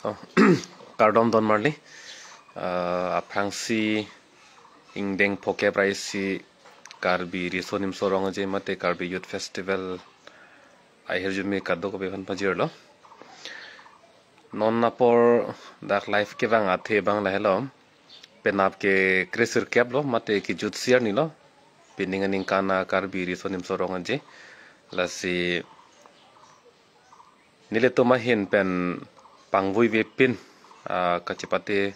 So, kardom don marli. Aprangsi ingdeng poke praisi karbi risonim sorong je mate karbi youth festival ai herjumi kaddo ko bevan pajirlo. Non napor dak life ke bang athe bang lahelo. Penap ke kresir keblo mate ki youth siar nilo. Piningan ingkana karbi risonim sorong je. Lasi nile to mahin pen pangvui vepin kacipate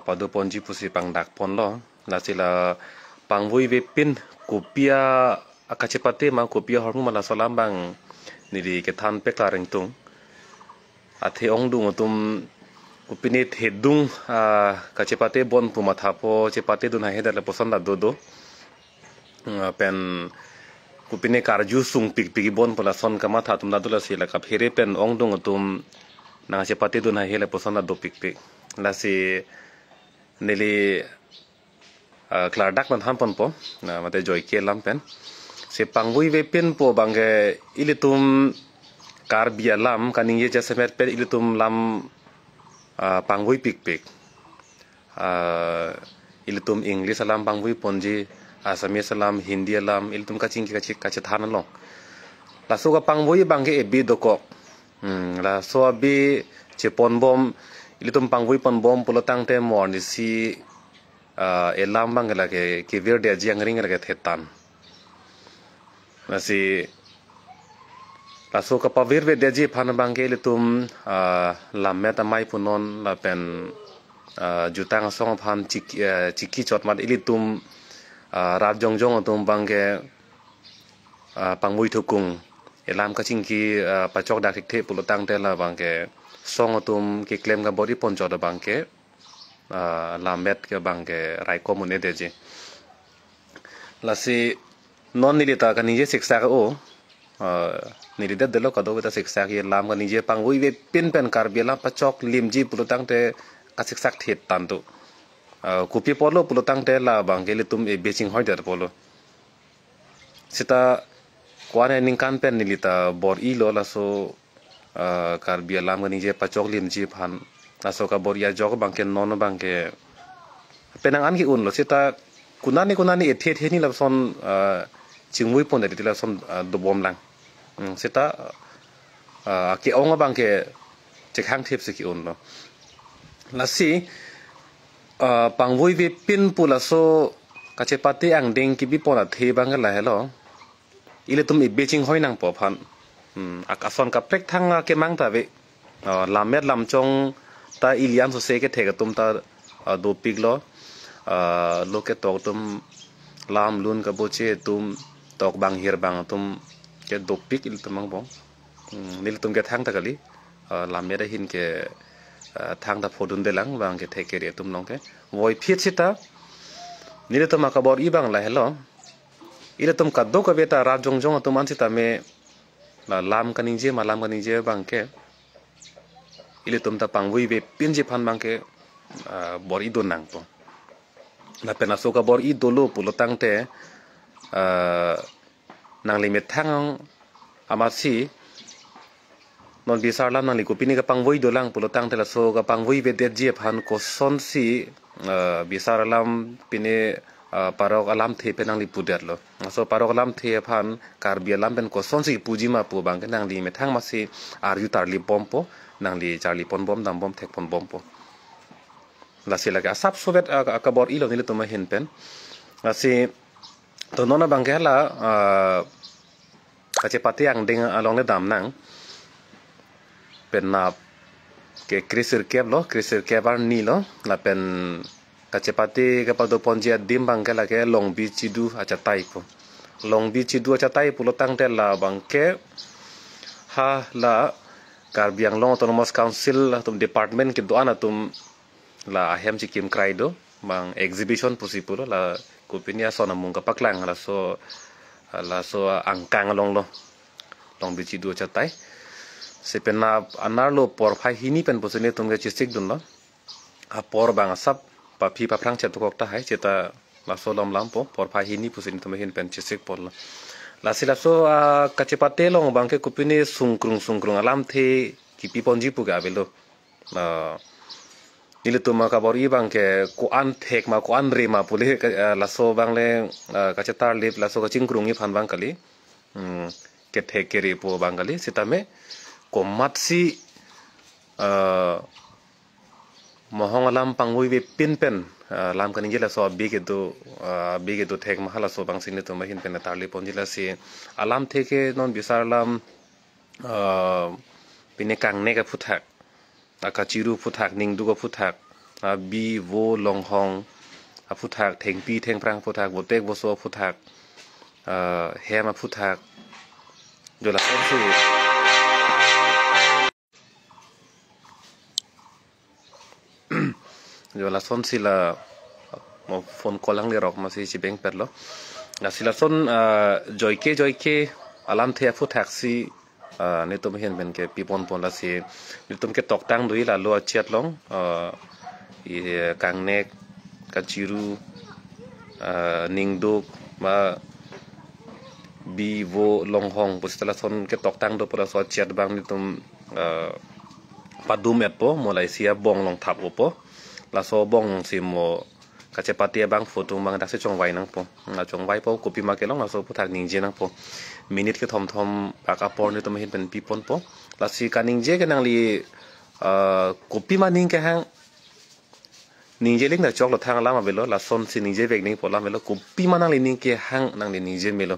padu ponji pusi pangdak pon lo lasila pangvui vepin kopia kacipate ma kopia hormu mala solambang nidi kethan peklareng tung athe ongdung tum kupinit hedung kacipate bon pumathapo cepate dun hahedala posanda dodo pen kupine karju sung pik pik bon pola son kama tha tum dadula sila kap here pen ongdung tum na cepate dun hahela posanda do pik pik lasi nili klardak man hampon po na mate joy ke lampen se pangui vepin po bange ilitum kar bialam kaninge jasemet pe ilitum lam pangui pik pik ilitum english alam pangui ponji Assamese alam Hindi alam ilitum kacing kacithanan long la so ka pangvoi bangke ebi doko la so abi chepon bom ilitum pangvoi pon bom pulotang te morni si elam bangela ke verde jiang ring la ke thetan nasi la so ka pavir ve deji phan bangke ilitum lamet amai punon la pen jutang song phan chiki chotmat ilitum rap jong jong tum bangke pangmui thukung elam kaching ki pachok dak thik the pulotang te la bangke song tum ki claim ga body poncho da bangke lamet ke bangke rai komune deje lasi non nilita ka nije siksa ka o nilida delo ka do beta siksa ki lam ka nije pangui ve pin pen kar bela pachok limji pulotang te ka siksak thet tantu kupi polo pulotang te la bangke tum e becing hoider polo sita kwane ningkan pen nilita bor ilo la so kar bialam gani je pachok lim ji phan la so ka bor ya jog bangke non bangke penang an ki un lo sita kunani ethe the ni la son chingmui pon de la son do bom lang sita ki ong bangke chekhang thep se ki un lo la si pangvoi ve pin pula so kacepate ang deng ki bi pona the bangla la helo ile tum i becing hoi nang po phan akason ka prek thanga ke mang ta ve lamet lam chong ta iliam so se ke the ga tum ta do piglo lo ke tok tum lam lun ka boche tum tok bang hir bang tum ke do pig il tum mang bong nil tum ke thang ta kali lamet hin ke thang da phodun de lang bang ke theke re tum long ke voi phiet sita nile to makabor i bang la helo ile tum kaddo ka beta ra jong jong tum an sita me la lam kaninje malam kaninje bang ke ile tum ta pangwui be pinje phan bang ke bor i do nang po la pena so ka bor i dolo pulotang te nang limit thang amasi non bisar lam nang likupini ka pangvoi dolang pulotang tela so ka pangvoi ve det je phan ko son si bisar lam pine parok alam the penang li puder lo so parok alam the phan kar bi alam ben ko son si puji ma pu bang nang li methang ma si ar yu tar li pompo nang li charli pon bom dam bom thek pon bom po la sila ka sap sovet ka bor ilo ni to ma hin pen la si to nona bang la ka cepate ang ding along le dam nang pen ke krisir kebar ni lo la pen kacepate ke pado ponji dim bangke la ke long bi chidu acha tai po long bi chidu acha tai pulotang te la bangke ha la karbiang long autonomous council tum department ke doana tum la ahem chi kim kraido bang exhibition pusipulo la kupinia sona mungka paklang la so angkang long bi chidu acha tai se pena anarlo por phai hini pen posene tumge chisik dun lo a por bang sap pa phi pa phrang chet tok ta hai cheta la so lom lam po por phai hini posene tum hin pen chisik por la sila so kachepate long bang ke kupine sungkrung alam the ki pi ponji pu ga belo Ili tu maka bor I bang ke ko an thek ma ko an re ma puli laso bang le ka chetar lip laso ka chingkrung I phan bang kali ke thek ke re po bang kali sitame ko matsi mohong alam pangui be pin pen lam kan jela so big itu thek mahala so bang sini to mahin pen tarli pon jela si alam theke non bisar lam pine kang ne ka phuthak akachiru phuthak ning du ko phuthak bi wo long hong phuthak theng pi theng prang phuthak bo tek bo so phuthak he ma phuthak jola so jola son sila mo phone kolang le rok ma si bank perlo na sila son joyke alam the phuthak si ne to hen ben ke pipon pon la si ne tum ke tok tang dui la lo chat long I kang nek kachiru ningduk ma bi wo long hong pustala son ke tok tang do pura so chat bang ni tum padum et po Malaysia bong long thap po la so bong si mo kacepati bang photo bang dak se chong wai nang po na chong wai po kopi ma ke long la so puthak ning je nang po minute ke thom paka por ni tum hin pen pipon po la si kaning je ke nang li kopi ma ning ke hang ning je ling na chok lo thang la ma belo la son si ning je vek ning po la melo kopi ma nang li ning ke hang nang li ning je melo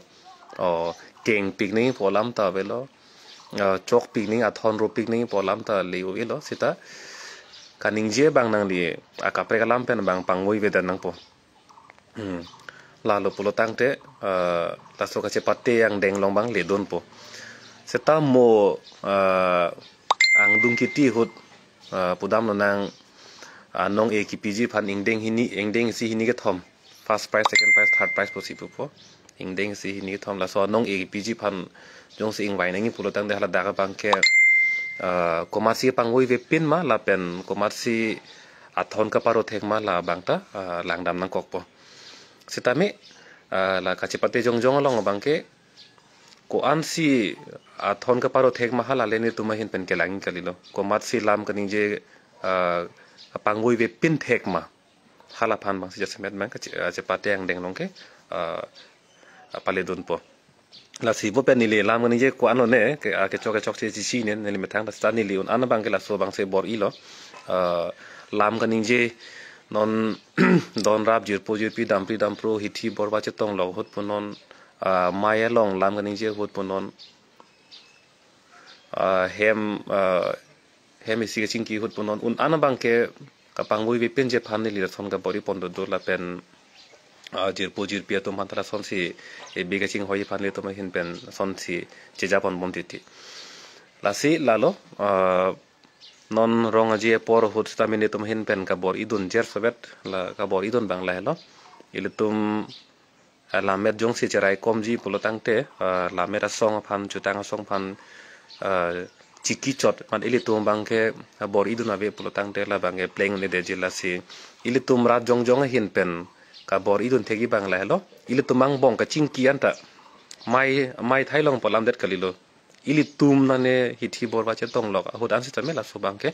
keng pik ning po lam ta belo chok pik ning athon ro pik ning po lam ta le o elo sita kaning je bang nang li akapre kalam pen bang pangoi vedan nang po lalu pulo tangte taso ka cepate yang deng long bang le don po seta mo ang dung kiti hut pudam lo nang nong e kipiji phan ingdeng si hini ke thom first prize second prize third prize po si po ingdeng si hini ke thom la so nong e kipiji phan jong si ingwai nangi pulo tang de hala daga bang ke komasi pangoi ve pin ma la pen komasi athon ka paro thek ma la bangta langdam nang kok po sitame la kachipate jong long bangke ko ansi athon ka paro thek ma hala leni tuma hin pen ke langi kalilo ko matsi lam kaning je pangoi ve pin thek ma hala phan bang si jasmet bang kachipate ang deng longke pale don po la si bo pen ni le lam kaning je ko ano ne ke chok se si ne ne metang da sta ni li un ana bang ke la so bang se bor ilo lam kaning je non don rap jir po jir pi dam pro hithi borba che tong lo hot punon maya long lam ganing je hot punon hem isi ching ki hot punon un ana bang ke kapang boi be pen je phan ni li son ga bori pon do la pen jir po jir pi to man tra son si e be ga ching hoi phan le to ma hin pen son si che ja pon bom ti la si lalo non rong aji por hut stamine tum hin pen ka bor idun jer sobet la ka bor idun bang la helo ilutum la met jong si cherai komji pulo tangte la mera song phan chutang song phan chiki chot man ilitum bang ke bor idun ave pulo tangte la bang e playing ne de jila si ilitum rat jong hin pen ka bor idun thegi bang la helo ilitum mang bong ka chingki anta mai thailong polam det kalilo ili tum nane hithi borba che tong lok hut an sistem la so bangke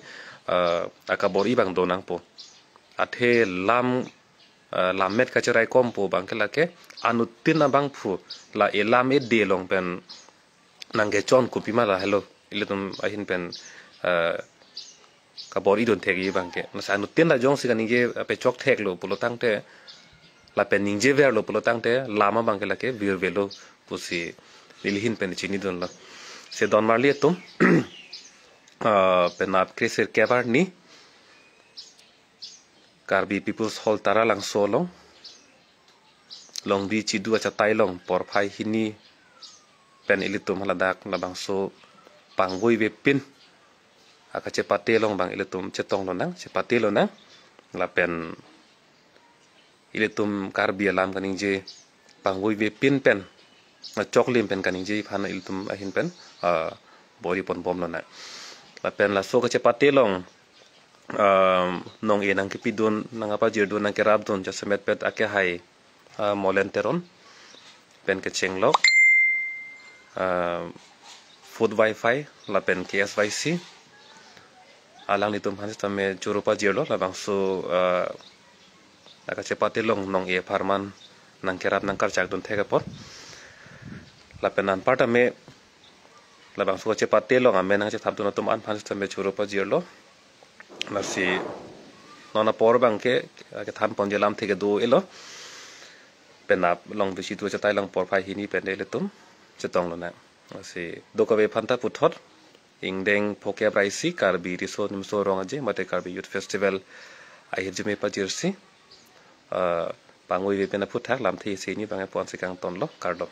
aka bor I bang donang po athe lam met ka cherai kom po bangke la ke anu tin na bang phu la elam e de long pen nange chon kupi ma la hello ili tum ahin pen ka bor idon thegi bangke na sa anu tin la jong si kaning je pe chok thek lo pulo tangte la pen ning je ver lo pulo tangte lama bangke la ke vir velo pusi lilhin pen chini don la se don marli tum penap kreser kebar ni karbi people's hall tara lang solong long bi chi du acha tai long por phai hini pen ilitum haladak na bang so pangoi ve pin aka che pate long bang ilitum che tong lo nang che pate lo nang la pen ilitum karbi alam kaning je pangoi ve pin pen na choklim pen kaning je phana ilitum ahin pen bori pon bom lo na la pen la so ka che pate long nong e nang ki pidon nang apa jir don nang ke rab don jasemet pet ake hai molenteron pen ke chenglok food wifi la pen KSYC alang ni tum hansi tame churupa jirlo la bangsu aka cepati long nong e farman nang kerap nang karchak dun thega por la penan parta me la bangsu ko cepati long ame nang thap dun tum an hansi tame churupa jirlo la si nona por bangke ke tham pon jelam thege do elo penap long du situ chatai long por phai hini pendele tum chetong lo na si dokawe phanta puthot ingdeng phoke praisi karbi riso nimso rongaje mate karbi youth festival ahirjime pajirsi pangoi we pena puthak lam thi sini bangai pon sikang tonlo kardo